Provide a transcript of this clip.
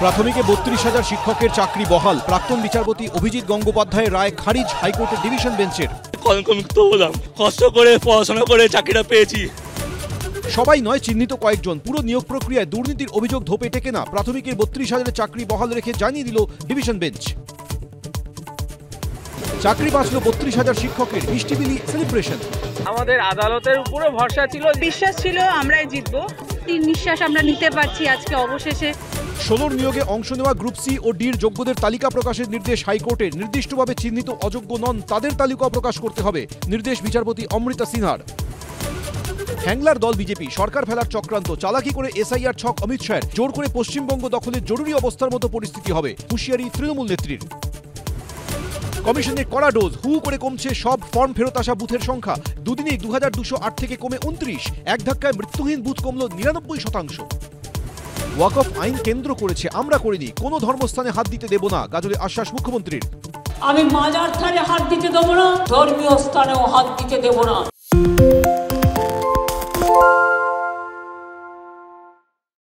প্রাথমিকে ৩২,০০০ শিক্ষকের চাকরি বহাল। প্রাক্তন বিচারপতি অভিজিৎ গঙ্গোপাধ্যায়ের রায় খারিজ হাইকোর্টের ডিভিশন বেঞ্চের। কলঙ্কমুক্ত হলাম, কষ্ট করে পড়াশোনা করে চাকরিটা পেয়েছি। সবাই নয়, চিহ্নিত কয়েকজন। পুরো নিয়োগ প্রক্রিয়ায় দুর্নীতির অভিযোগ ধোপে টেকে না। প্রাথমিকের ৩২,০০০ চাকরি বহাল রেখে জানিয়ে দিল ডিভিশন বেঞ্চ। চাকরি বাঁচল ৩২,০০০ শিক্ষকের, মিষ্টিবিলি সেলিব্রেশন। আমাদের আদালতের উপরে ভরসা ছিল, বিশ্বাস ছিল আমরাই জিতবো। নিঃশ্বাস আমরা নিতে পারছি আজকে অবশেষে। ১৬ নিয়োগে অংশ নেওয়া গ্রুপ সি ও ডির যোগ্যদের তালিকা প্রকাশের নির্দেশ হাইকোর্টের। নির্দিষ্টভাবে চিহ্নিত অযোগ্য নন তাদের তালিকা প্রকাশ করতে হবে, নির্দেশ বিচারপতি অমৃতা সিনহার। হ্যাংলার দল বিজেপি, সরকার ফেলার চক্রান্ত, চালাকি করে এসআইআর ছক অমিত শাহের, জোর করে পশ্চিমবঙ্গ দখলের জরুরি অবস্থার মতো পরিস্থিতি হবে, হুঁশিয়ারি তৃণমূল নেত্রীর। কমিশনের কড়া ডোজ, হু করে কমছে সব ফর্ম ফেরত আসা বুথের সংখ্যা। দুদিনেই ২,২০৮ থেকে কমে ২৯। এক ধাক্কায় মৃত্যুহীন বুথ কমল ৯৯%। ওয়াকফ আইন কেন্দ্র করেছে, আমরা করিনি। কোনো ধর্মস্থানে হাত দিতে দেব না, গাজলে আশ্বাস মুখ্যমন্ত্রীর। আমি মাজার স্থানে হাত দিতে দেব না, ধর্মীয় স্থানেও হাত দিতে দেব না।